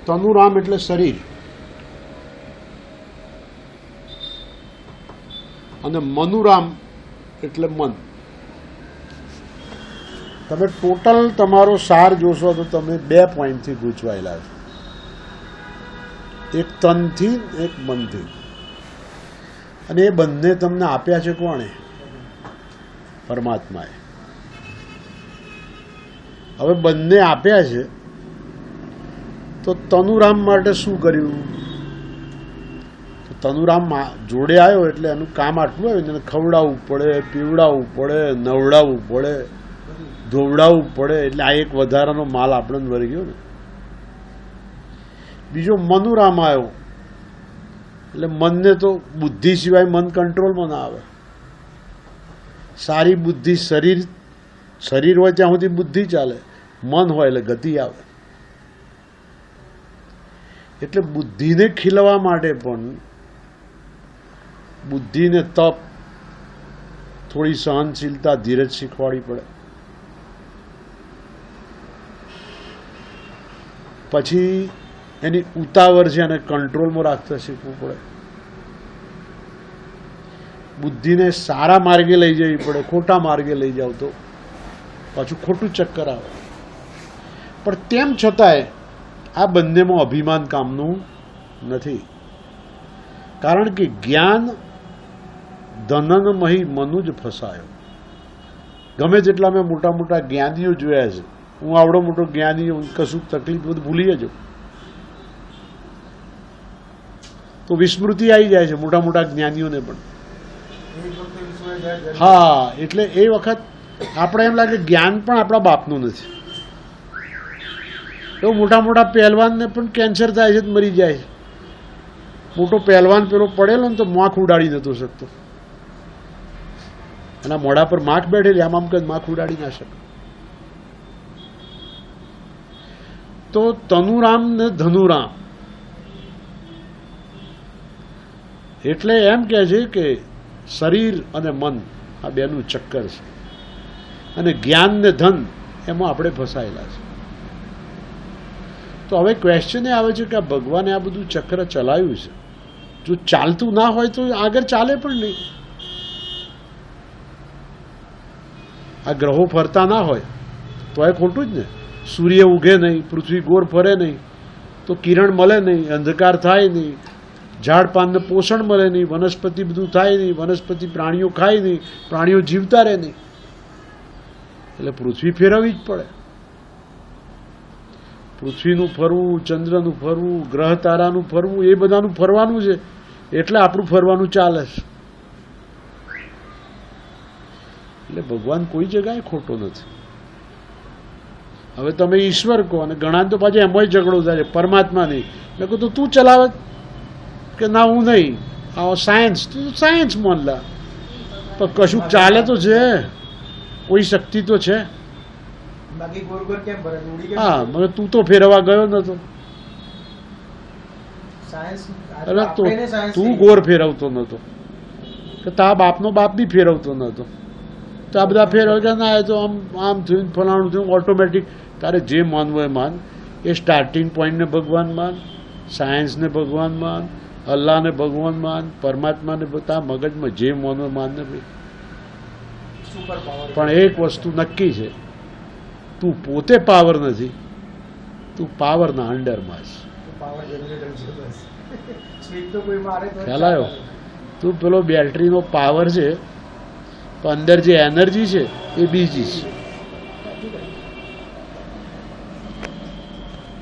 તનુરામ એટલે શરીર અને મનુરામ એટલે મન. તમે ટોટલ તમારો સાર જોશો તો તમે 2 પોઈન્ટથી ગૂંચવાયેલા છો, એક તનથી એક મનથી. અને એ બંને તમને આપ્યા છે કોણે? પરમાત્માએ. હવે બંને આપ્યા છે તો તનુરામ માટે શું કર્યું? તનુરામ જોડે આવ્યો એટલે એનું કામ આટલું આવ્યું, એને ખવડાવવું પડે, પીવડાવવું પડે, નવડાવવું પડે, ધોવડાવવું પડે. એટલે આ એક વધારાનો માલ આપણને વળી ગયો ને. બીજો મનુરામ આવ્યો એટલે મનને તો બુદ્ધિ સિવાય મન કંટ્રોલમાં ના આવે. સારી બુદ્ધિ શરીર હોય ત્યાં સુધી બુદ્ધિ ચાલે, મન હોય એટલે ગતિ આવે. એટલે બુદ્ધિને ખીલવા માટે પણ બુદ્ધિને તપ, થોડી સહનશીલતા, ધીરજ શીખવાડવી પડે. પછી એની ઉતાવળ છે એને કંટ્રોલમાં રાખતા શીખવું પડે. બુદ્ધિને સારા માર્ગે લઈ જવી પડે, ખોટા માર્ગે લઈ જાવ તો પાછું ખોટું ચક્કર આવે. પણ તેમ છતાંય આ બંનેમાં અભિમાન કામનું નથી. કારણ કે જ્ઞાન ધનનમહી મનુ જ ફસાયો. ગમે જેટલા મેં મોટા મોટા જ્ઞાનીઓ જોયા છે, હું આવડો મોટો જ્ઞાની, કશું તકલીફ બધું ભૂલી જજો તો વિસ્મૃતિ આવી જાય છે મોટા મોટા જ્ઞાનીઓને પણ. હા, એટલે એ વખત આપણે એમ લાગે જ્ઞાન પણ આપણા બાપનું નથી. એવું મોટા મોટા પહેલવાનને પણ કેન્સર થાય છે, મરી જાય છે. મોટો પહેલવાન પેલો પડેલો ને તો માખ ઉડાડી નતો શકતો, એના મોઢા પર માખ બેઠેલી, આમ કે માખ ઉડાડી ના શકે. તો તનુરામ ને ધનુરામ એટલે એમ કહે છે કે શરીર અને મન આ બેનું ચક્કર છે, અને જ્ઞાન ને ધન એમાં આપણે ફસાયેલા છે. તો હવે ક્વેશ્ચન એ આવે છે કે આ ભગવાને આ બધું ચક્ર ચલાવ્યું છે, જો ચાલતું ના હોય તો આગળ ચાલે પણ નહીં. આ ગ્રહો ફરતા ના હોય તો એ ખોટું જ ને. સૂર્ય ઉગે નહીં, પૃથ્વી ગોળ ફરે નહીં તો કિરણ મળે નહીં, અંધકાર થાય નહીં, ઝાડ પાનને પોષણ મળે નહીં, વનસ્પતિ બધું થાય નહીં, વનસ્પતિ પ્રાણીઓ ખાય નહીં, પ્રાણીઓ જીવતા રહે નહીં. એટલે પૃથ્વી ફેરવવી જ પડે. પૃથ્વીનું ફરવું, ચંદ્રનું ફરવું, ગ્રહ તારાનું ફરવું, એ બધાનું ફરવાનું છે એટલે આપણું ફરવાનું ચાલે છે. એટલે ભગવાન કોઈ જગ્યાએ ખોટો નથી. હવે તમે ઈશ્વર કહો, અને ઘણા તો પાછા એમાંય ઝઘડો થાય છે પરમાત્મા નહીં. મેં કહું તો તું ચલાવે કે ના હું નહીં, આ સાયન્સ, તું સાયન્સ માન લા, પણ કશું ચાલે તો છે, કોઈ શક્તિ તો છે. હા, મને તું તો ફેરવા ગયો નતો, તું ગોર ફેરવતો નતો, કે તારા બાપનો બાપ બી ફેરવતો નતો, તો આ બધા ફેરવતા ના આવે તો આમ આમ થયું, ફલાણું થયું. ઓટોમેટિક તારે જે માનવું એ માન. એ સ્ટાર્ટિંગ પોઈન્ટને ભગવાન માન, સાયન્સને ભગવાન માન, અલ્લાહને ભગવાન માન, પરમાત્માને બધા મગજમાં જે માનવું માન ને ભાઈ. પણ એક વસ્તુ નક્કી છે, તું પોતે પાવર નથી, તું પાવરના અંડરમાં છે. ખ્યાલ આવ્યો? તું પેલો બેટરીનો પાવર છે પણ અંદર જે એનર્જી છે એ બીજી છે.